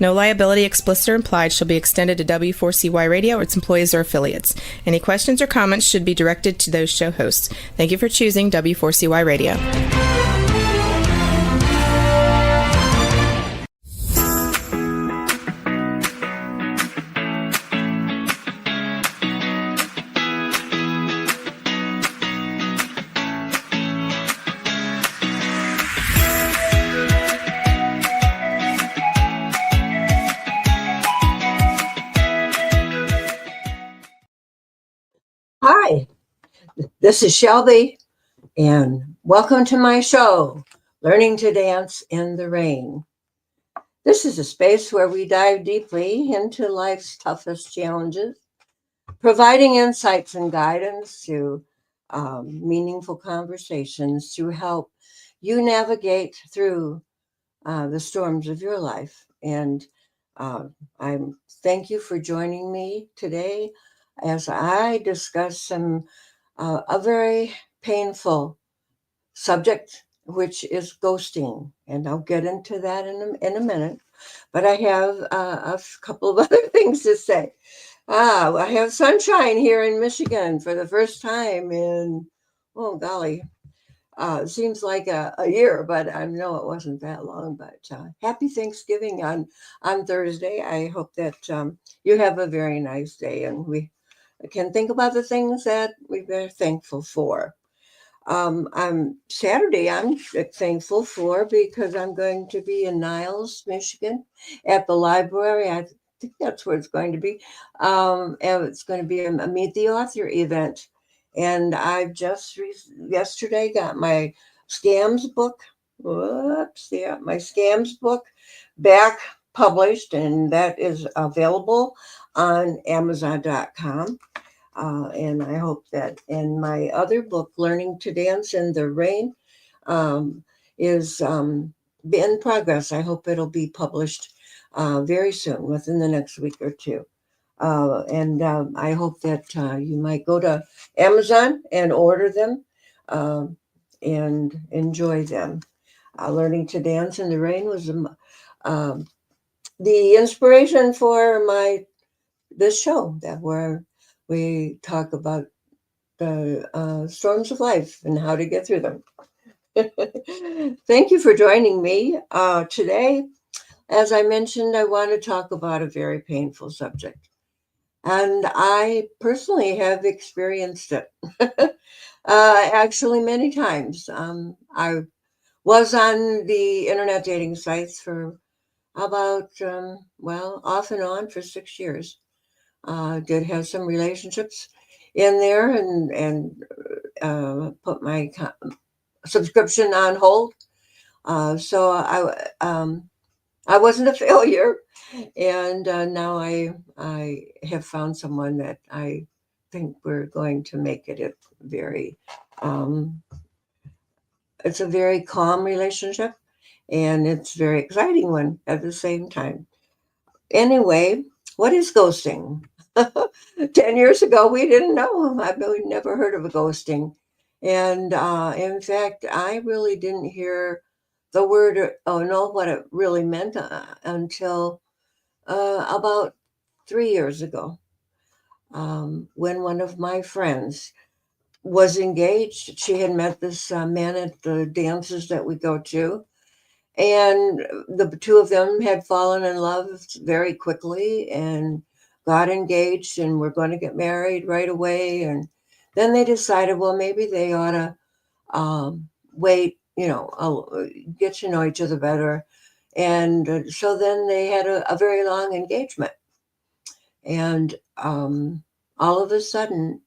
No liability, explicit or implied, shall be extended to W4CY Radio or its employees or affiliates. Any questions or comments should be directed to those show hosts. Thank you for choosing W4CY Radio. Hi, this is Shelby, and welcome to my show, Learning to Dance in the Rain. This is a space where we dive deeply into life's toughest challenges, providing insights and guidance to meaningful conversations to help you navigate through the storms of your life. And I thank you for joining me today as I discuss a very painful subject, which is ghosting. And I'll get into that in a minute. But I have a couple of other things to say. I have sunshine here in Michigan for the first time in, oh golly, it seems like a year, but I know it wasn't that long. But happy Thanksgiving on Thursday. I hope that you have a very nice day, and we can think about the things that we're thankful for. I'm Saturday, I'm thankful for because I'm going to be in Niles, Michigan at the library. I think that's where it's going to be. And it's going to be a Meet the Author event. And I've just yesterday got my scams book. My scams book back published, and that is available on Amazon.com. And I hope that, and my other book, Learning to Dance in the Rain, is in progress. I hope it'll be published very soon, within the next week or two. And I hope that you might go to Amazon and order them and enjoy them. Learning to Dance in the Rain was the inspiration for this show where we talk about the storms of life and how to get through them. Thank you for joining me today. As I mentioned, I want to talk about a very painful subject. And I personally have experienced it actually many times. I was on the internet dating sites for about, off and on for 6 years. Did have some relationships in there and put my subscription on hold. So I wasn't a failure, and now I have found someone that I think we're going to make it it's a very calm relationship, and it's a very exciting one at the same time. Anyway, what is ghosting? 10 years ago, we didn't know. I've really never heard of a ghosting. And in fact, I really didn't hear the word or know what it really meant until about 3 years ago, when one of my friends was engaged. She had met this man at the dances that we go to. And the two of them had fallen in love very quickly and got engaged and were going to get married right away. And then they decided, well, maybe they ought to wait, get to know each other better. And so then they had a very long engagement. And all of a sudden,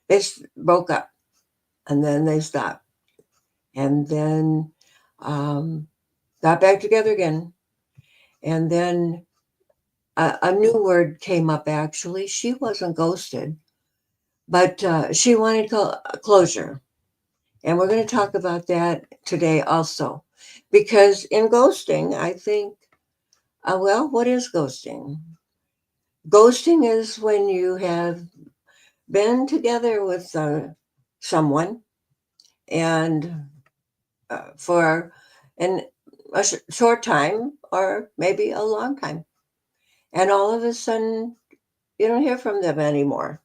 they broke up, and then they stopped. And then got back together again. And then a new word came up, actually. She wasn't ghosted, but she wanted closure. And we're going to talk about that today also. Because in ghosting, I think, what is ghosting? Ghosting is when you have been together with someone and for an a short time or maybe a long time. And all of a sudden, you don't hear from them anymore.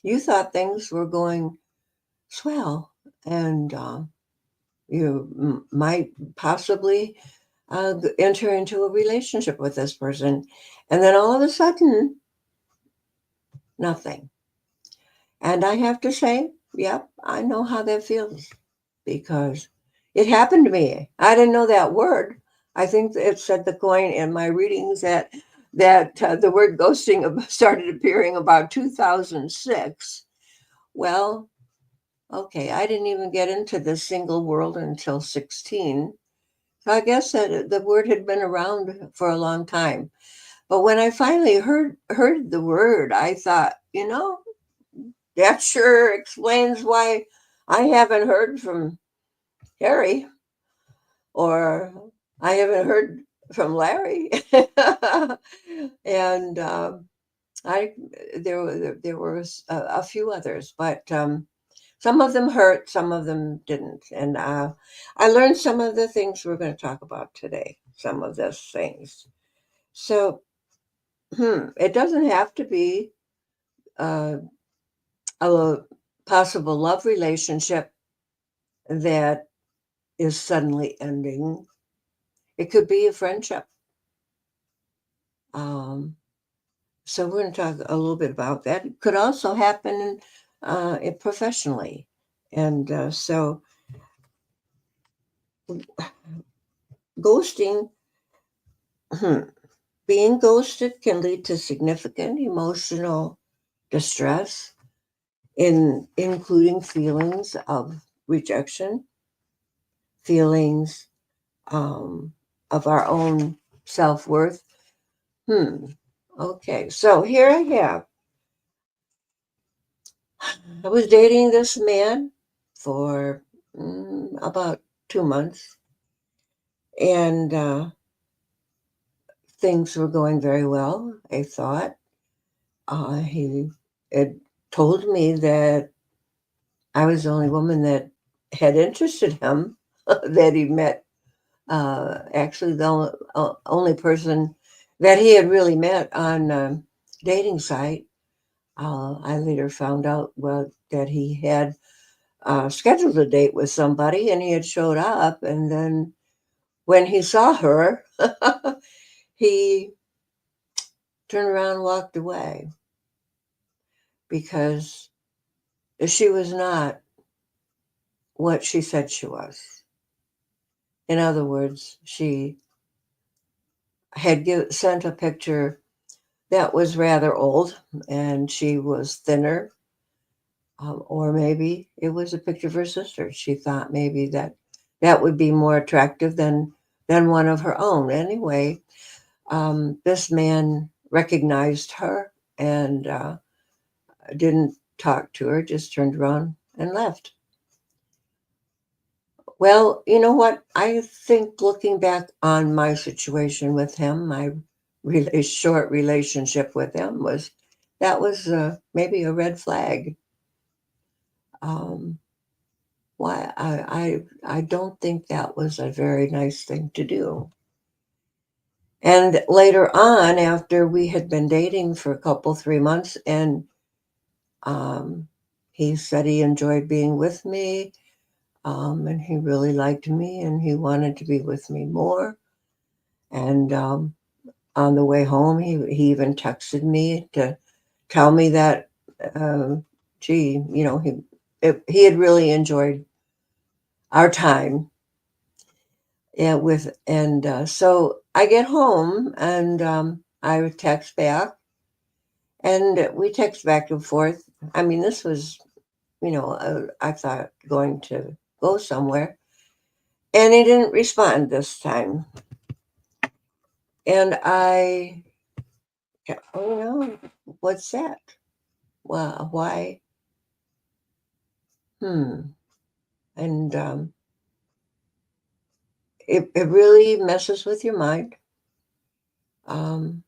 You thought things were going swell, and you might possibly enter into a relationship with this person. And then all of a sudden, nothing. And I have to say, yep, I know how that feels because it happened to me. I didn't know that word. I think it said the coin in my readings that the word ghosting started appearing about 2006. Well, okay, I didn't even get into the single world until 16. So I guess that the word had been around for a long time. But when I finally heard the word, I thought, that sure explains why I haven't heard from Harry, or I haven't heard from Larry. And I there was a few others, but some of them hurt, some of them didn't. And I learned some of the things we're going to talk about today, some of those things. So it doesn't have to be uh, a possible love relationship that is suddenly ending. It could be a friendship. Um, so we're going to talk a little bit about that. It could also happen professionally. And so ghosting, being ghosted can lead to significant emotional distress, including feelings of rejection, feelings of our own self-worth. Okay, so here I have. I was dating this man for about 2 months, and things were going very well, I thought. He had told me that I was the only woman that had interested him, that he met. Actually, the only person that he had really met on dating site. I later found out, well, that he had scheduled a date with somebody and he had showed up. And then when he saw her, he turned around and walked away because she was not what she said she was. In other words, she had sent a picture that was rather old and she was thinner. Or maybe it was a picture of her sister. She thought maybe that would be more attractive than one of her own. Anyway, this man recognized her and didn't talk to her, just turned around and left. Well, you know what? I think looking back on my situation with him, my really short relationship with him was maybe a red flag. Um, why I don't think that was a very nice thing to do. And later on, after we had been dating for a couple 3 months, and um, he said he enjoyed being with me, and he really liked me, and he wanted to be with me more. And on the way home, he even texted me to tell me that, gee, he had really enjoyed our time. Yeah, so I get home and I text back, and we text back and forth. I mean, this was, I thought going to go somewhere, and he didn't respond this time. And oh no, what's that? Well, why? And it really messes with your mind. Um,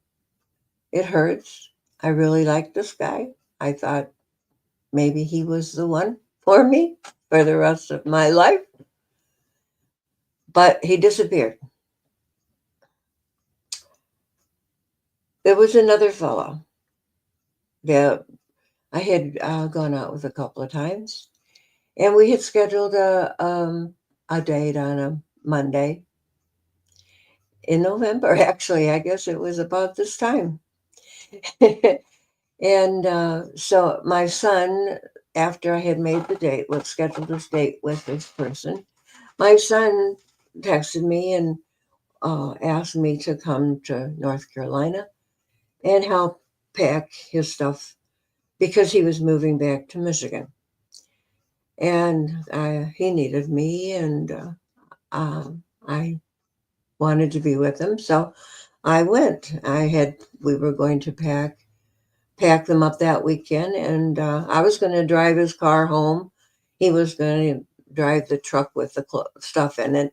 it hurts. I really like this guy. I thought maybe he was the one for me for the rest of my life. but he disappeared. There was another fellow that I had gone out with a couple of times, and we had scheduled a date on a Monday in November. Actually, I guess it was about this time. And so my son, after I had made the date, let's schedule this date with this person, my son texted me and asked me to come to North Carolina and help pack his stuff because he was moving back to Michigan. And he needed me, and I wanted to be with him. So I went. We were going to pack them up that weekend, and I was going to drive his car home. He was going to drive the truck with the stuff in it,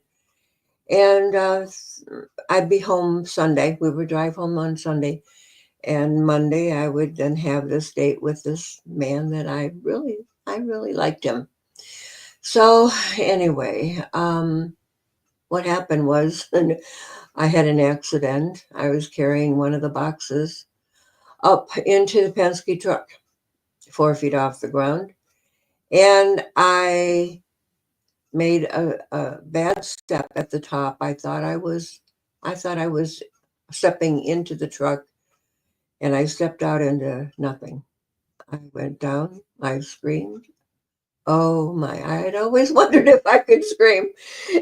and I'd be home Sunday. We would drive home on Sunday, and Monday I would then have this date with this man that I really liked him. So anyway, what happened was I had an accident. I was carrying one of the boxes up into the Penske truck, 4 feet off the ground. And I made a bad step at the top. I thought I was stepping into the truck, and I stepped out into nothing. I went down, I screamed. Oh my, I had always wondered if I could scream.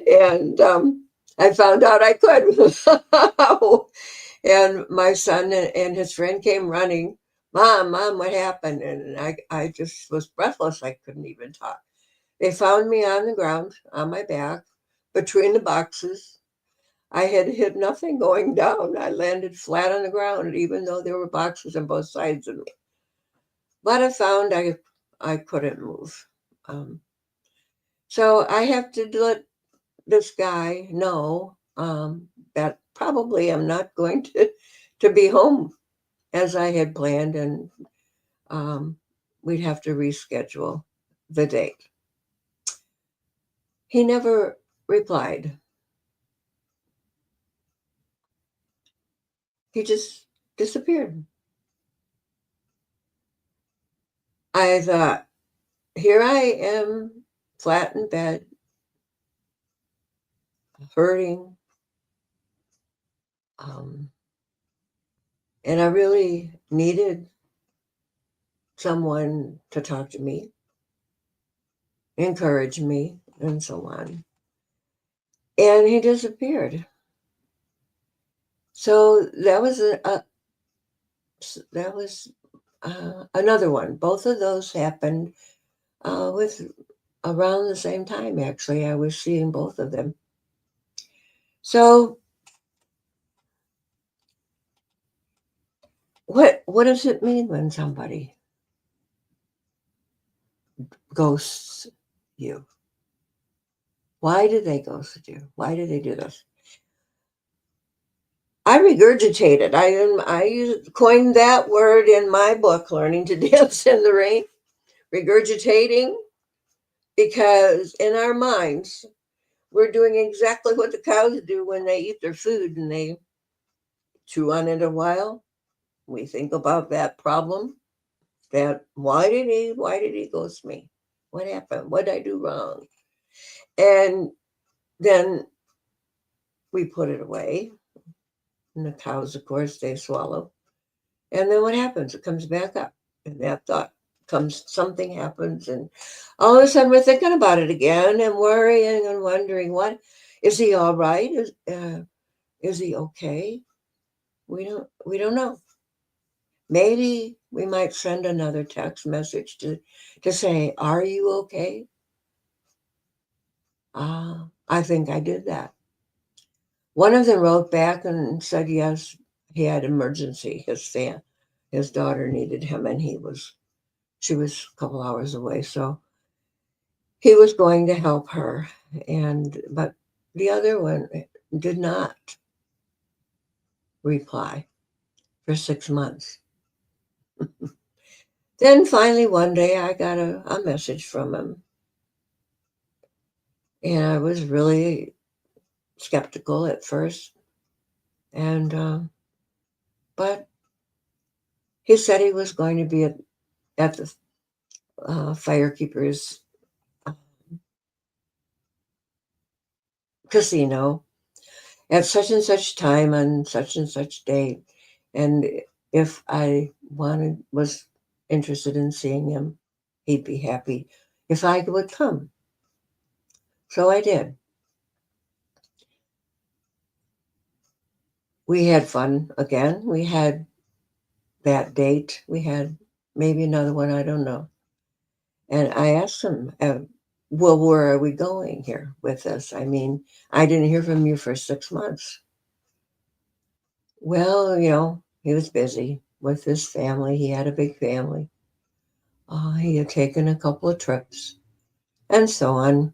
And I found out I could. And my son and his friend came running. Mom, what happened? And I just was breathless. I couldn't even talk. They found me on the ground, on my back, between the boxes. I had hit nothing going down. I landed flat on the ground, even though there were boxes on both sides of me. But I found I couldn't move. So I have to let this guy know that probably I'm not going to be home as I had planned, and we'd have to reschedule the date. He never replied. He just disappeared. I thought, here I am, flat in bed, hurting, and I really needed someone to talk to me, encourage me, and so on. And he disappeared. So that was another one. Both of those happened with around the same time. Actually, I was seeing both of them. So what does it mean when somebody ghosts you? Why do they ghost you? Why do they do this? I regurgitated. I coined that word in my book, Learning to Dance in the Rain. Regurgitating, because in our minds, we're doing exactly what the cows do when they eat their food and they chew on it a while. We think about that problem. That why did he ghost me? What happened? What did I do wrong? And then we put it away. And the cows, of course, they swallow. And then what happens? It comes back up. And that thought comes, something happens. And all of a sudden we're thinking about it again and worrying and wondering, what, is he all right? Is he okay? We don't know. Maybe we might send another text message to say, are you okay? I think I did that. One of them wrote back and said, yes, he had emergency. His daughter needed him, and she was a couple hours away. So he was going to help her. But the other one did not reply for 6 months. Then finally one day I got a message from him. And I was really skeptical at first. And, but he said he was going to be at the Firekeepers casino at such and such time on such and such date. And if I was interested in seeing him, he'd be happy if I would come. So I did. We had fun again. We had that date. We had maybe another one, I don't know. And I asked him, well, where are we going here with this? I mean, I didn't hear from you for 6 months. Well, he was busy with his family. He had a big family. He had taken a couple of trips and so on.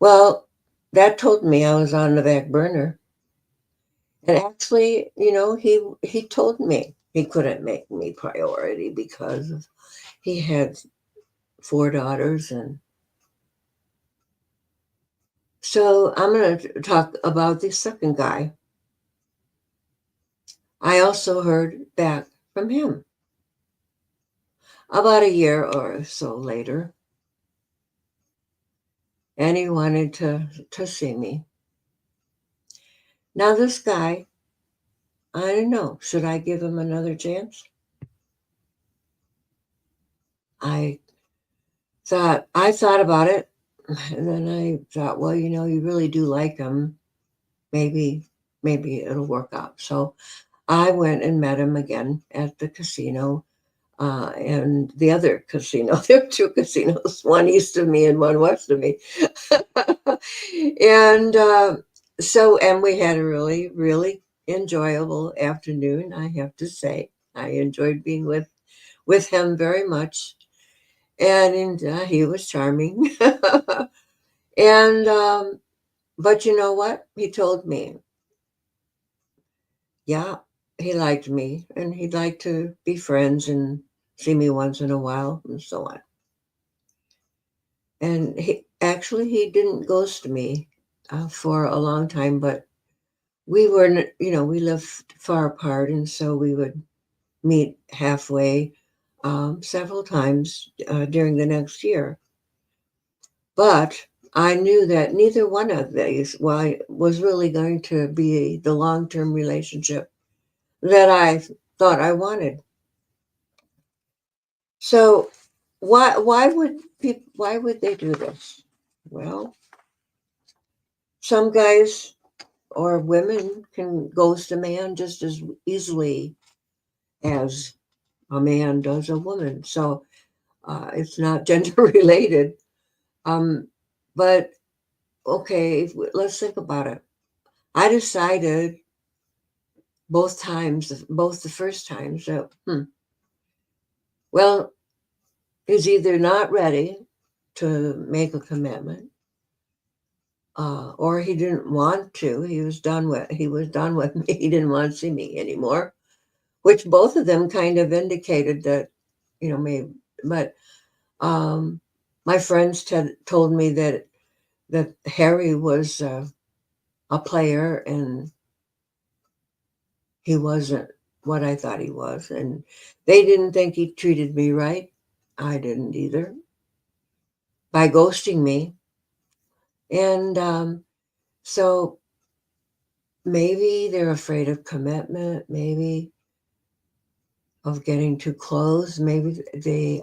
Well, that told me I was on the back burner. And actually, he told me he couldn't make me priority because he had 4 daughters. And so I'm going to talk about the second guy. I also heard back from him about a year or so later. And he wanted to see me. Now, this guy, I don't know, should I give him another chance? I thought about it. And then I thought, well, you really do like him. Maybe it'll work out. So I went and met him again at the casino and the other casino. There were 2 casinos, one east of me and one west of me. And and we had a really, really enjoyable afternoon, I have to say. I enjoyed being with him very much. And he was charming. And but you know what? He told me, yeah, he liked me and he'd like to be friends and see me once in a while and so on. And he didn't ghost me for a long time, but we were, we lived far apart, and so we would meet halfway several times during the next year. But I knew that neither one of these was really going to be the long-term relationship that I thought I wanted. So why would they do this? Well, some guys or women can ghost a man just as easily as a man does a woman. So it's not gender related. But okay, let's think about it. I decided both the first times that, well, he's either not ready to make a commitment, or he didn't want to. He was done with me. He didn't want to see me anymore, which both of them kind of indicated that, maybe. But my friends told me that Harry was a player and he wasn't what I thought he was, and they didn't think he treated me right. I didn't either, by ghosting me. And so maybe they're afraid of commitment, maybe of getting too close. Maybe they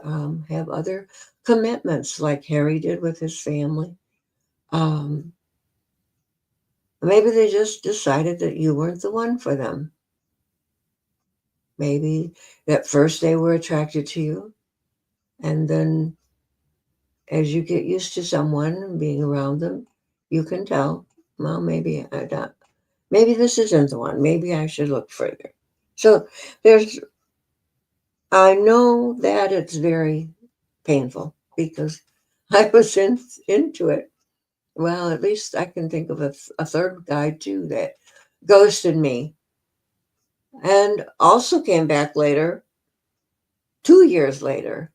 have other commitments like Harry did with his family. Maybe they just decided that you weren't the one for them. Maybe at first they were attracted to you, and then as you get used to someone and being around them, you can tell, well, maybe this isn't the one. Maybe I should look further. So I know that it's very painful because I was into it. Well, at least I can think of a third guy too that ghosted me and also came back later, 2 years later,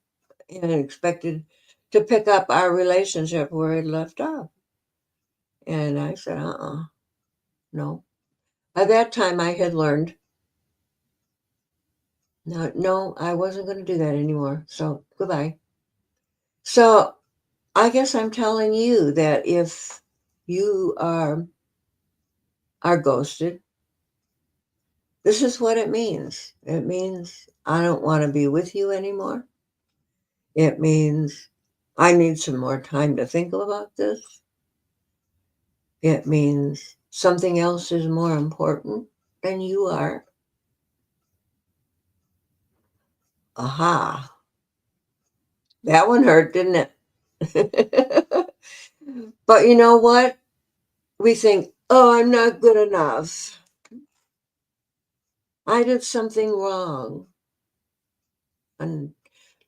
and expected to pick up our relationship where it left off. And I said, no. By that time, I had learned, no, I wasn't going to do that anymore. So goodbye. So I guess I'm telling you that if you are ghosted, this is what it means. It means I don't want to be with you anymore. It means I need some more time to think about this. It means something else is more important than you are. Aha. That one hurt, didn't it? But you know what? We think, oh, I'm not good enough. I did something wrong and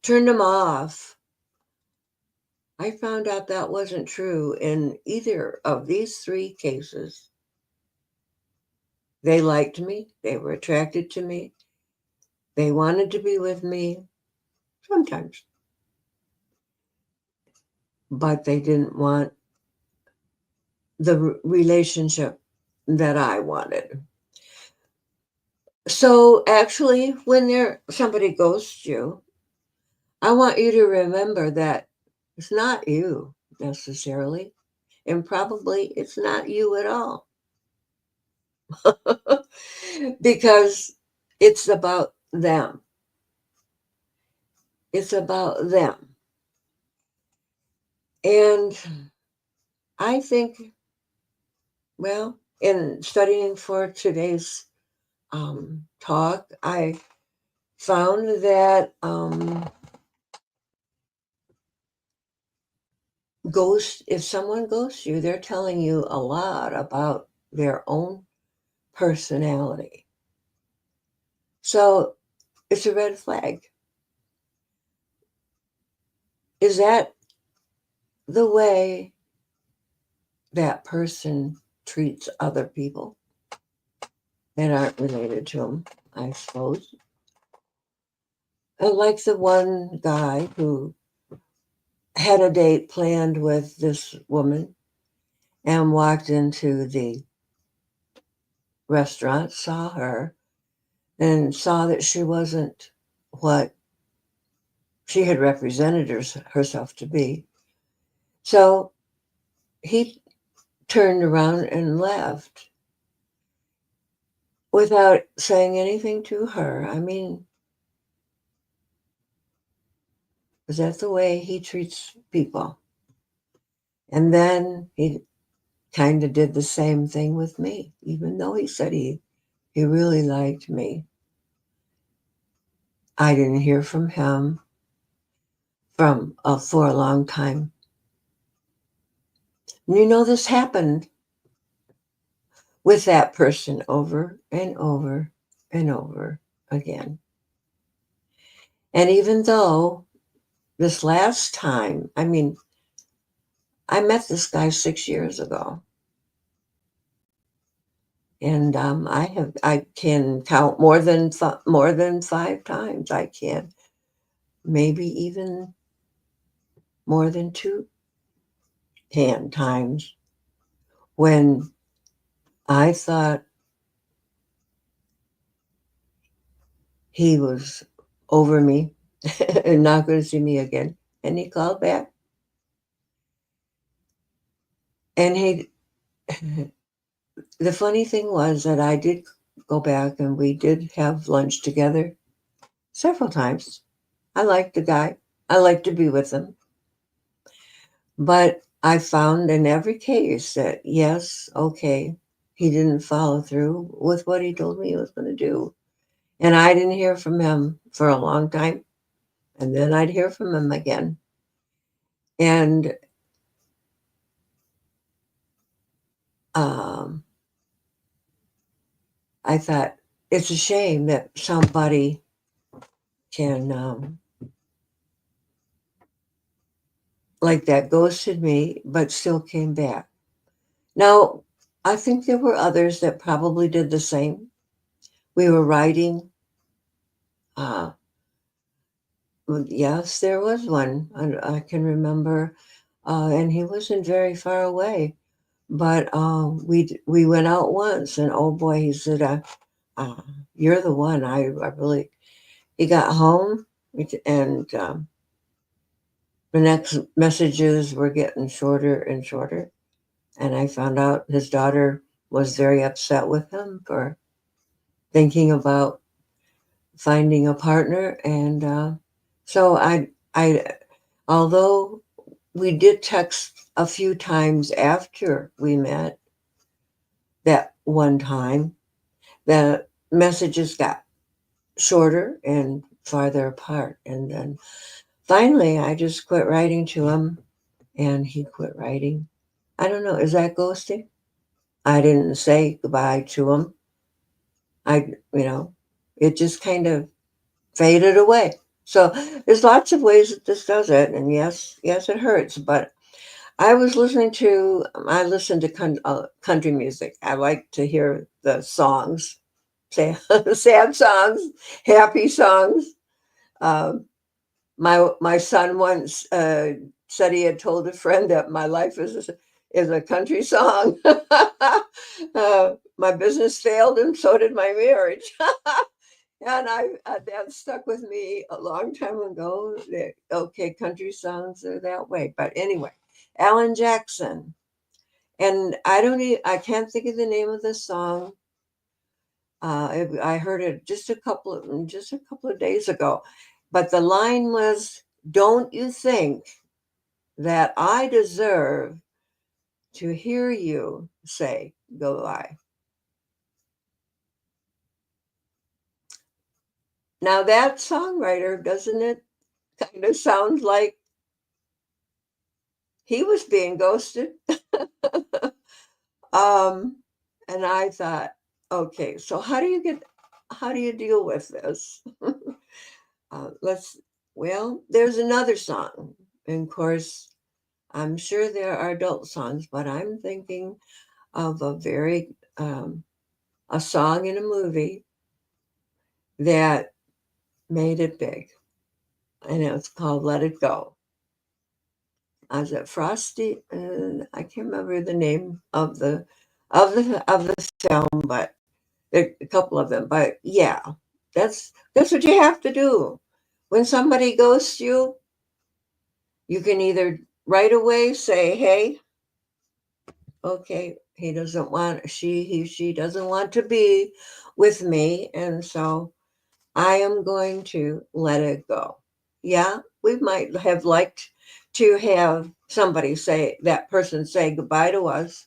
turned them off. I found out that wasn't true in either of these three cases. They liked me. They were attracted to me. They wanted to be with me sometimes, but they didn't want the relationship that I wanted. So actually, when somebody ghosts you, I want you to remember that it's not you necessarily, and probably it's not you at all. Because it's about them. It's about them. And I think, well, in studying for today's talk, I found that if someone ghosts you, they're telling you a lot about their own personality. So it's a red flag. Is that the way that person treats other people that aren't related to them, I suppose? Like the one guy who had a date planned with this woman and walked into the restaurant, saw her, and saw that she wasn't what she had represented herself to be. So he turned around and left without saying anything to her. I mean, is that the way he treats people? And then he kind of did the same thing with me, even though he said he really liked me. I didn't hear from him for a long time. And this happened with that person over and over and over again. And even though this last time, I mean, I met this guy 6 years ago. And I can count more than 5 times. I can, maybe even more than 2 times when I thought he was over me and not going to see me again. And he called back. And the funny thing was that I did go back and we did have lunch together several times. I liked the guy. I liked to be with him. But I found in every case that, yes, okay, he didn't follow through with what he told me he was going to do. And I didn't hear from him for a long time. And then I'd hear from him again. And I thought, it's a shame that somebody can, like that, ghosted me, but still came back. Now, I think there were others that probably did the same. We were writing. Yes, there was one. I can remember, and he wasn't very far away. But we went out once, and oh boy, he said, "You're the one." I really. He got home, and the next messages were getting shorter and shorter, and I found out his daughter was very upset with him for thinking about finding a partner, and so although we did text a few times after we met that one time, the messages got shorter and farther apart. And then finally, I just quit writing to him and he quit writing. I don't know. Is that ghosting? I didn't say goodbye to him. It just kind of faded away. So there's lots of ways that this does it. And yes, it hurts. But I listened to country music. I like to hear the songs, sad songs, happy songs. Um, my son once said he had told a friend that my life is a country song. My business failed, and so did my marriage. And that stuck with me a long time ago. Okay, country songs are that way. But anyway, Alan Jackson, and I can't think of the name of the song. I heard it just a couple of days ago, but the line was, "Don't you think that I deserve to hear you say goodbye?" Now that songwriter, doesn't it kind of sound like he was being ghosted? um, and I thought, okay, so how do you deal with this? Let's Well, there's another song, and of course, I'm sure there are adult songs, but I'm thinking of a song in a movie that made it big, and it's called "Let It Go." Is it Frosty? I can't remember the name of the film, but there are a couple of them. But yeah, that's what you have to do when somebody ghosts you. You can either right away say, "Hey, okay, she doesn't want to be with me, and so I am going to let it go." Yeah, we might have liked to have that person say goodbye to us.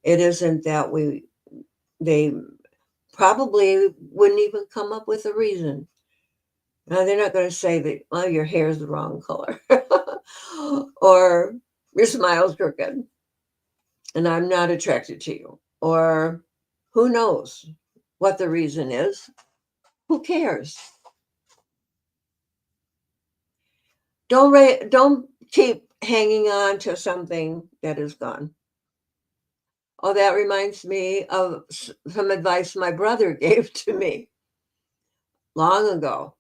It isn't that they probably wouldn't even come up with a reason. Now, they're not going to say that, "Oh, your hair's the wrong color," or "Your smile's crooked and I'm not attracted to you," or who knows what the reason is. Who cares? Don't keep hanging on to something that is gone. Oh, that reminds me of some advice my brother gave to me long ago.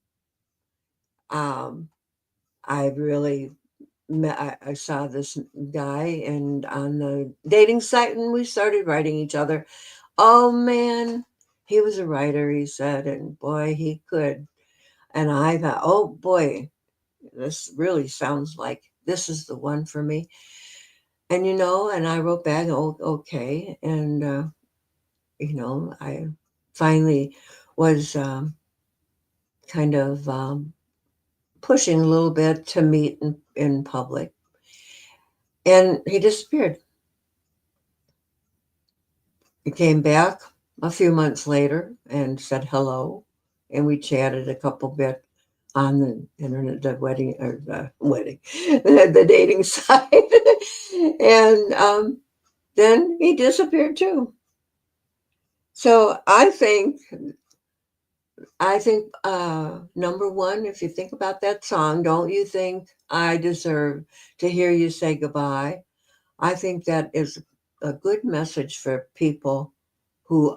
Um, I really I saw this guy and on the dating site, and we started writing each other. Oh man, he was a writer, he said, and boy, he could. And I thought, oh boy, this really sounds like this is the one for me. And I wrote back, "Oh, okay." And, I finally was kind of pushing a little bit to meet in public. And he disappeared. He came back a few months later and said hello. And we chatted a couple bit on the internet, the dating site. And then he disappeared too. So I think number one, if you think about that song, "Don't you think I deserve to hear you say goodbye?" I think that is a good message for people who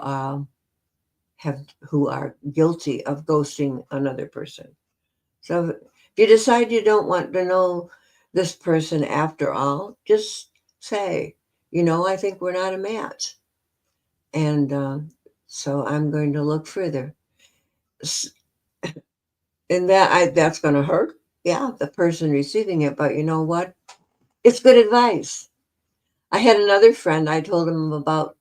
who are guilty of ghosting another person. So if you decide you don't want to know this person after all, just say, I think we're not a match. And so I'm going to look further. And that's going to hurt. Yeah, the person receiving it. But you know what? It's good advice. I had another friend, I told him about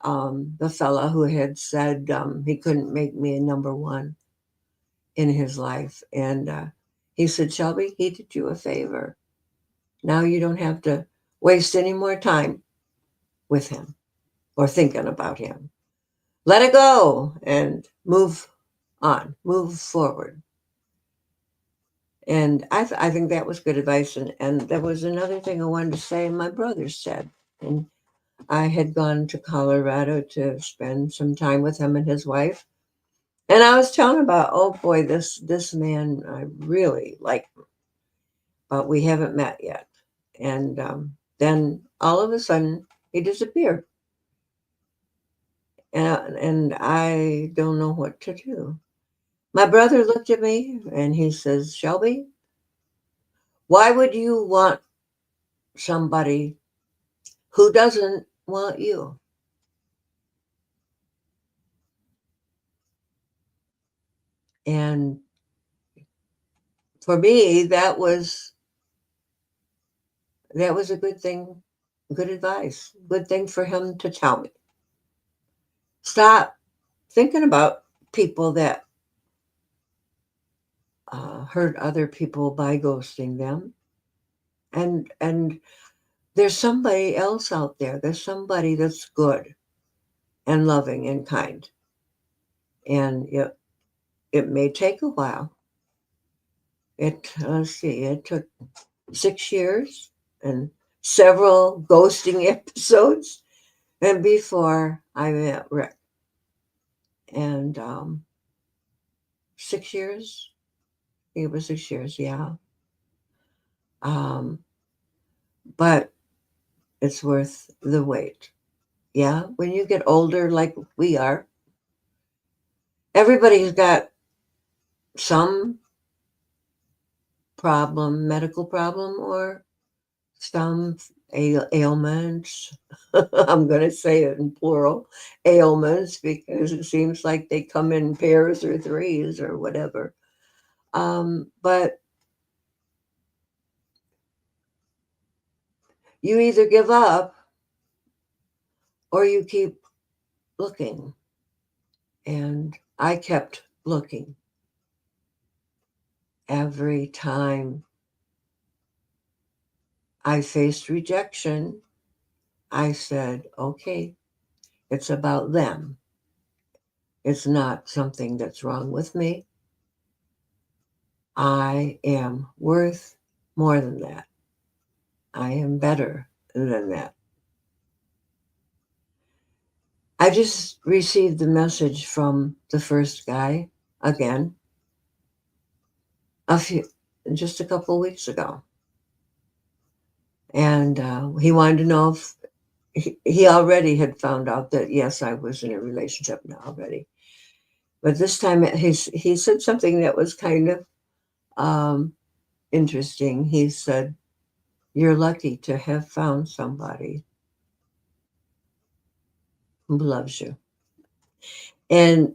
the fella who had said he couldn't make me a number one in his life. And he said, Shelby, he did you a favor. Now you don't have to waste any more time with him or thinking about him. Let it go and move on, move forward. And I think that was good advice. And there was another thing I wanted to say, my brother said. And I had gone to Colorado to spend some time with him and his wife. And I was telling about, oh boy, this man, I really like him, but we haven't met yet. And then all of a sudden, he disappeared. And I don't know what to do. My brother looked at me and he says, Shelby, why would you want somebody who doesn't want you? And for me, that was a good thing, good advice, good thing for him to tell me. Stop thinking about people that hurt other people by ghosting them, and there's somebody else out there. There's somebody that's good and loving and kind, and it may take a while. Let's see, it took 6 years and several ghosting episodes, and before I met Rick. And 6 years. It was 6 years, yeah. But it's worth the wait. Yeah, when you get older, like we are, everybody's got some problem, medical problem, or some ailments. I'm going to say it in plural, ailments, because it seems like they come in pairs or threes or whatever. But you either give up or you keep looking. And I kept looking. Every time I faced rejection, I said, okay, it's about them. It's not something that's wrong with me. I am worth more than that. I am better than that. I just received the message from the first guy again just a couple of weeks ago. And he wanted to know if he already had found out that, yes, I was in a relationship now already. But this time he said something that was kind of interesting. He said, you're lucky to have found somebody who loves you. And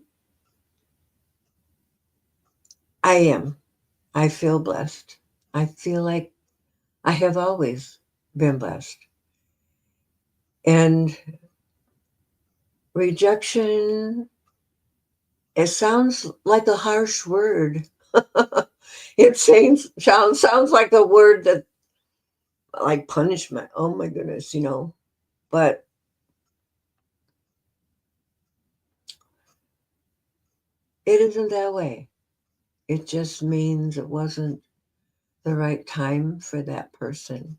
I am. I feel blessed. I feel like I have always been blessed. And rejection, it sounds like a harsh word. It sounds like a word that, like punishment. Oh my goodness, But it isn't that way. It just means it wasn't the right time for that person.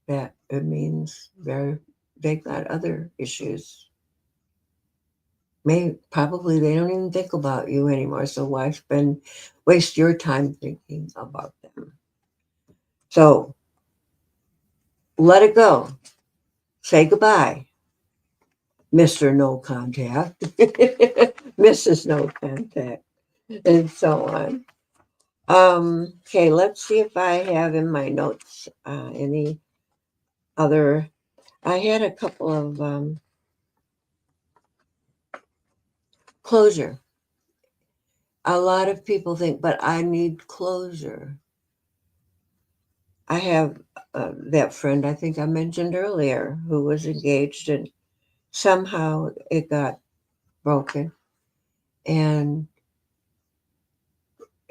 That it means they've got other issues. Probably they don't even think about you anymore. So why waste your time thinking about them? So let it go. Say goodbye, Mr. No Contact, Mrs. No Contact, and so on. Okay, let's see if I have in my notes any other I had a couple of closure. A lot of people think, but I need closure. I have that friend I think I mentioned earlier who was engaged and somehow it got broken. And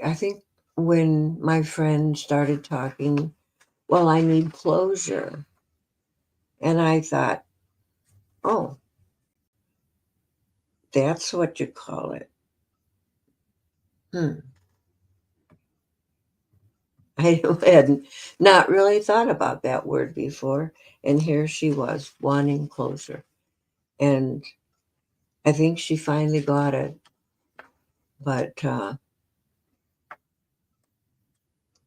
I think when my friend started talking, well, I need closure. And I thought, oh, that's what you call it. Hmm. I had not really thought about that word before. And here she was wanting closure. And I think she finally got it. But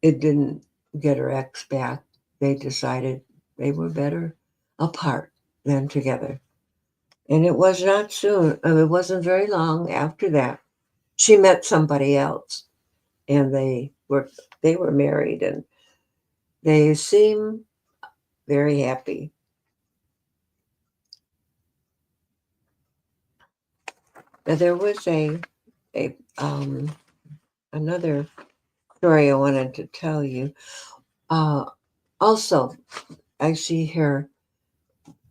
it didn't get her ex back. They decided they were better apart than together. And it was not soon, it wasn't very long after that. She met somebody else and they were married and they seem very happy. Now, there was a another story I wanted to tell you. Uh, Also, I see here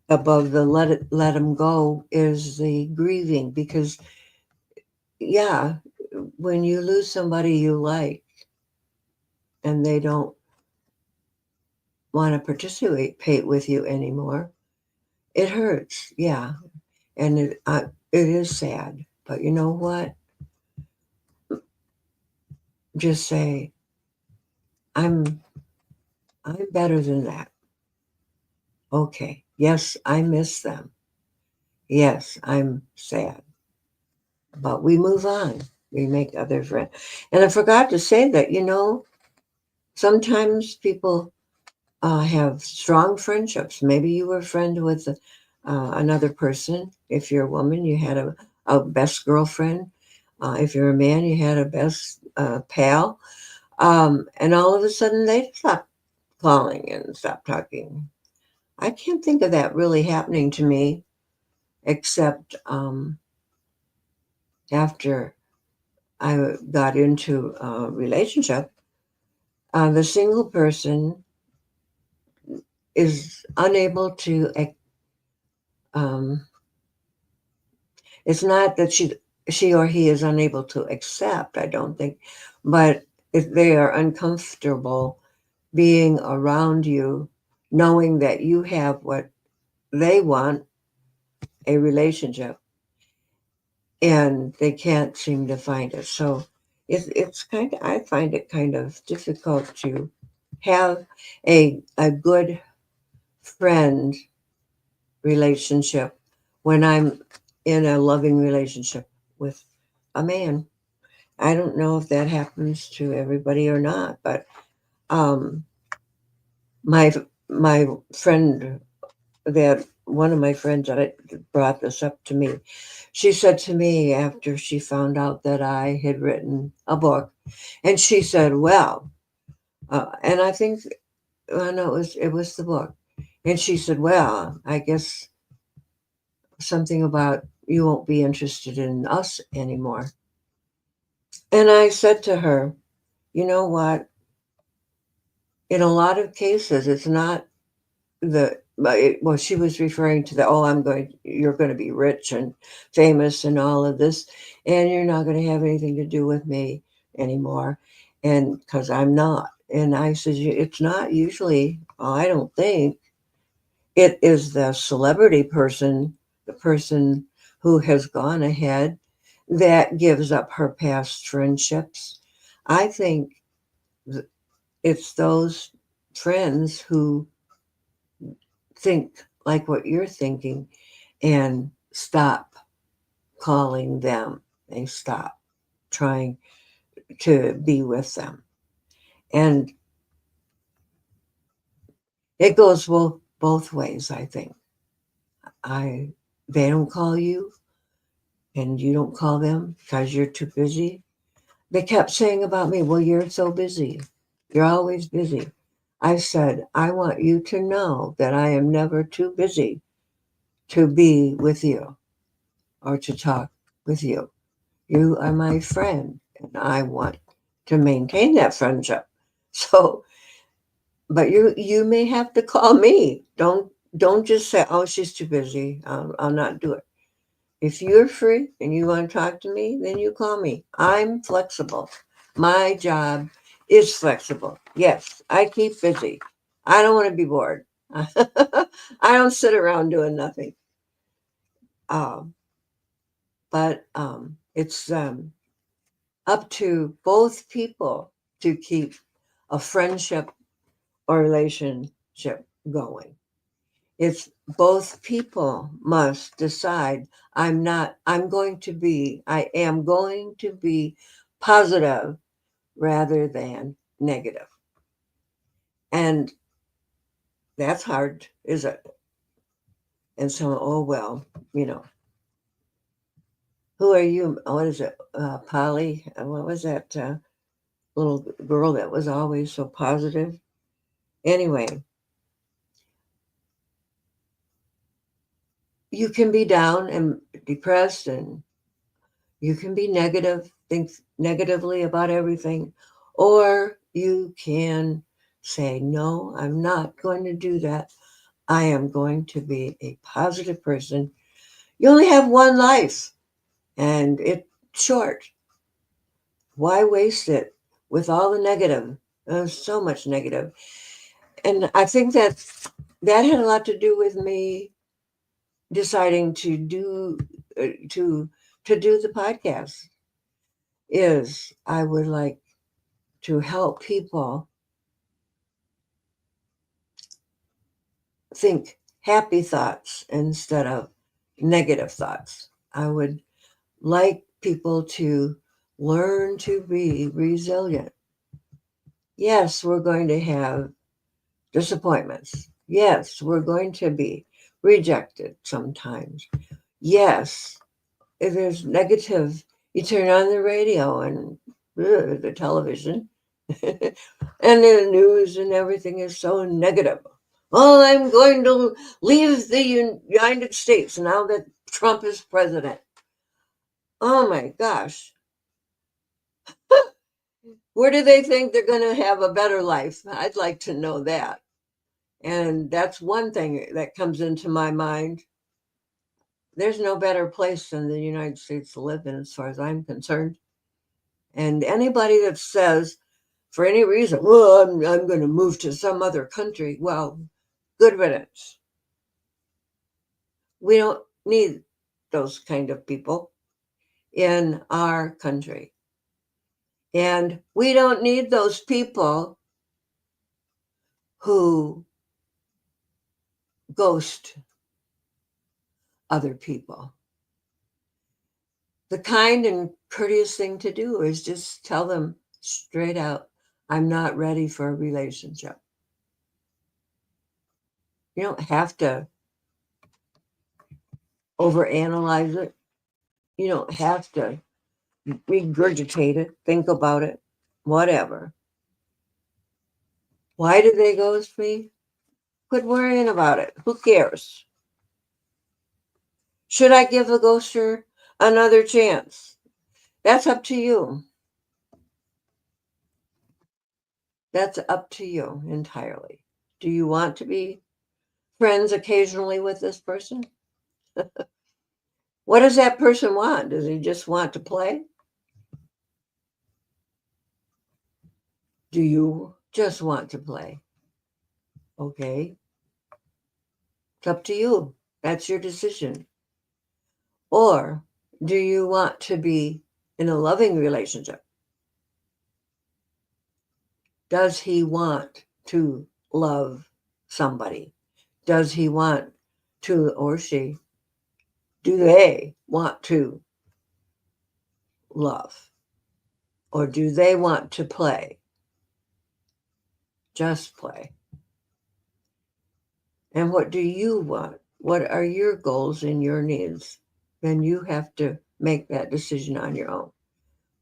above the let them go is the grieving because yeah, when you lose somebody you like and they don't want to participate with you anymore, it hurts. Yeah, and it is sad. But you know what? Just say I'm I'm better than that. Okay. Yes, I miss them. Yes, I'm sad. But we move on. We make other friends. And I forgot to say that, sometimes people have strong friendships. Maybe you were a friend with another person. If you're a woman, you had a best girlfriend. If you're a man, you had a best pal. And all of a sudden, they stop calling and stop talking. I can't think of that really happening to me, except after I got into a relationship. The single person is unable to um, it's not that she or he is unable to accept, I don't think, but if they are uncomfortable being around you, knowing that you have what they want, a relationship, and they can't seem to find it. So it's kind of, I find it kind of difficult to have a good friend relationship when I'm in a loving relationship with a man. I don't know if that happens to everybody or not, but um, my my friend that one of my friends that brought this up to me, she said to me after she found out that I had written a book, and she said, "Well," and I think, no, it was the book, and she said, "Well, I guess something about you won't be interested in us anymore." And I said to her, "You know what? In a lot of cases, it's not well, she was referring to you're going to be rich and famous and all of this, and you're not going to have anything to do with me anymore." And because I'm not. And I said, It's not usually, I don't think, it is the celebrity person, the person who has gone ahead that gives up her past friendships. I think it's those friends who think like what you're thinking and stop calling them. They stop trying to be with them. And it goes both ways, I think. They don't call you and you don't call them because you're too busy. They kept saying about me, well, you're so busy. You're always busy. I said, I want you to know that I am never too busy to be with you or to talk with you. You are my friend, and I want to maintain that friendship. So, but you may have to call me. Don't just say, "Oh, she's too busy. I'll not do it." If you're free and you want to talk to me, then you call me. I'm flexible. My job is flexible. Yes, I keep busy. I don't want to be bored. I don't sit around doing nothing. Um, but it's up to both people to keep a friendship or relationship going. It's both people must decide I am going to be positive rather than negative. And that's hard, is it? And so, oh, well, you know, who are you? What is it? Polly? What was that little girl that was always so positive? Anyway, you can be down and depressed, and you can be negative, think negatively about everything, or you can say, no, I'm not going to do that. I am going to be a positive person. You only have one life, and it's short. Why waste it with all the negative? There's so much negative. And I think that had a lot to do with me deciding to do the podcast. Is I would like to help people think happy thoughts instead of negative thoughts. I would like people to learn to be resilient. Yes, we're going to have disappointments. Yes, we're going to be rejected sometimes. Yes, if there's negative, you turn on the radio and the television and the news and everything is so negative. Oh, I'm going to leave the United States now that Trump is president. Oh my gosh. Where do they think they're going to have a better life? I'd like to know that. And that's one thing that comes into my mind. There's no better place than the United States to live in, as far as I'm concerned. And anybody that says, for any reason, well, I'm going to move to some other country, well, good riddance. We don't need those kind of people in our country. And we don't need those people who ghost other people. The kind and courteous thing to do is just tell them straight out, I'm not ready for a relationship. You don't have to overanalyze it. You don't have to regurgitate it, think about it, whatever. Why did they ghost me? Quit worrying about it. Who cares? Should I give the ghoster another chance? That's up to you. That's up to you entirely. Do you want to be friends occasionally with this person? What does that person want? Does he just want to play? Do you just want to play? Okay. It's up to you. That's your decision. Or do you want to be in a loving relationship? Does he want to love somebody? Does he want to, or she, do they want to love? Or do they want to play? Just play. And what do you want? What are your goals and your needs? Then you have to make that decision on your own.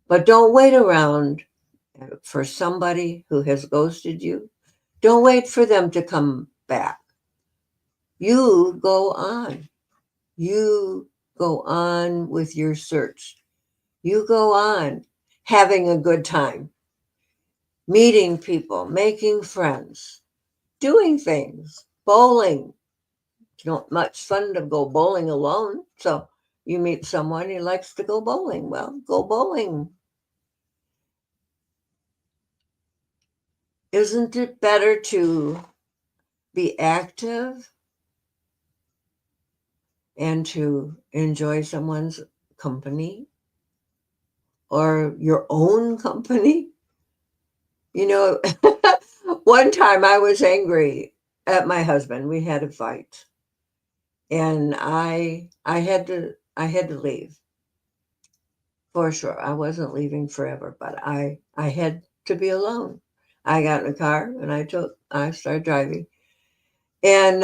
But don't wait around for somebody who has ghosted you Don't wait for them to come back. You go on. You go on with your search. You go on having a good time, meeting people, making friends, doing things, bowling. It's not much fun to go bowling alone. So you meet someone who likes to go bowling. Well, go bowling. Isn't it better to be active and to enjoy someone's company or your own company? You know, one time I was angry at my husband. We had a fight, and I had to leave for sure. I wasn't leaving forever, but I had to be alone. I got in a car and I started driving, and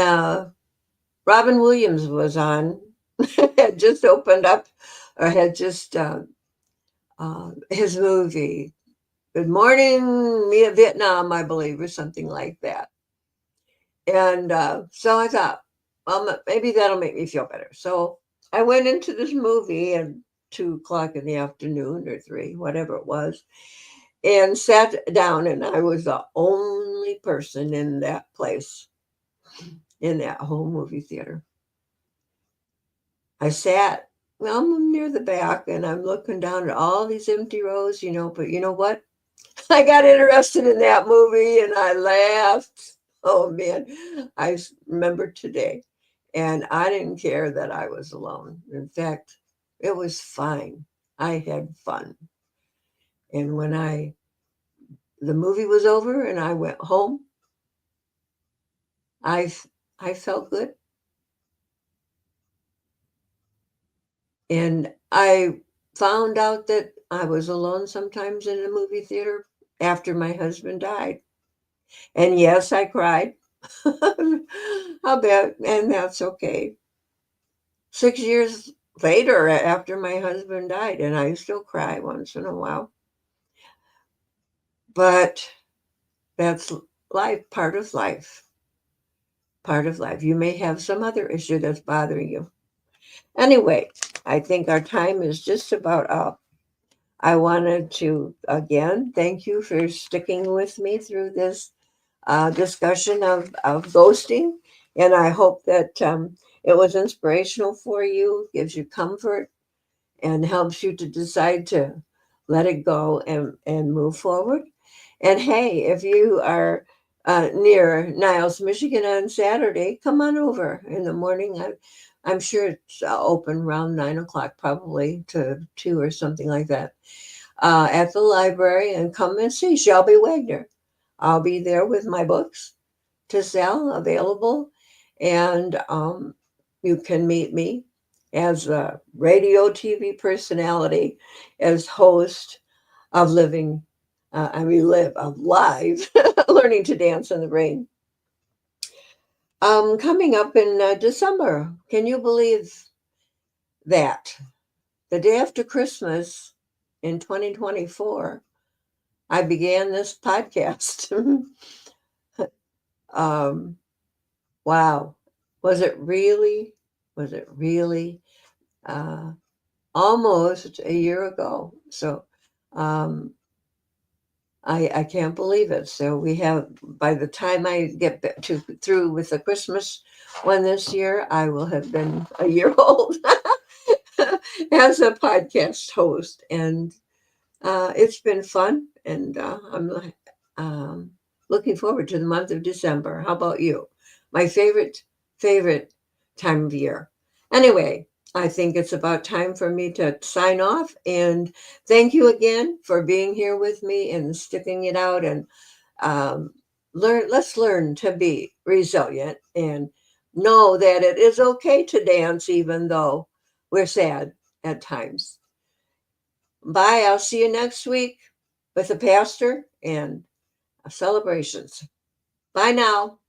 Robin Williams was on, had just opened up, or had just his movie, Good Morning Vietnam, I believe, or something like that. And so I thought, well, maybe that'll make me feel better. So I went into this movie at 2 o'clock in the afternoon or three, whatever it was, and sat down. And I was the only person in that place, in that whole movie theater. I sat, well, I'm near the back, and I'm looking down at all these empty rows, but you know what? I got interested in that movie and I laughed. Oh man, I remember today. And I didn't care that I was alone. In fact, it was fine. I had fun. And when the movie was over and I went home, I I felt good. And I found out that I was alone sometimes in a movie theater after my husband died. And yes, I cried. I'll bet, and that's okay. 6 years later, after my husband died, and I still cry once in a while. But that's life, part of life, part of life. You may have some other issue that's bothering you. Anyway, I think our time is just about up. I wanted to, again, thank you for sticking with me through this discussion of ghosting. And I hope that it was inspirational for you, gives you comfort, and helps you to decide to let it go and move forward. And hey, if you are near Niles, Michigan on Saturday, come on over in the morning. I'm sure it's open around 9 o'clock, probably to 2 or something like that, at the library, and come and see Shelby Wagner. I'll be there with my books to sell available, and you can meet me as a radio TV personality, as host of live, Learning to Dance in the Rain. Coming up in December, can you believe that? The day after Christmas in 2024, I began this podcast. um, wow. Was it really? Was it really? Almost a year ago. So um, I can't believe it. So we have, by the time I get through with the Christmas one this year, I will have been a year old as a podcast host. And it's been fun. And I'm looking forward to the month of December. How about you? My favorite time of year. Anyway, I think it's about time for me to sign off. And thank you again for being here with me and sticking it out. And um, let's learn to be resilient and know that it is okay to dance, even though we're sad at times. Bye. I'll see you next week with the pastor and celebrations. Bye now.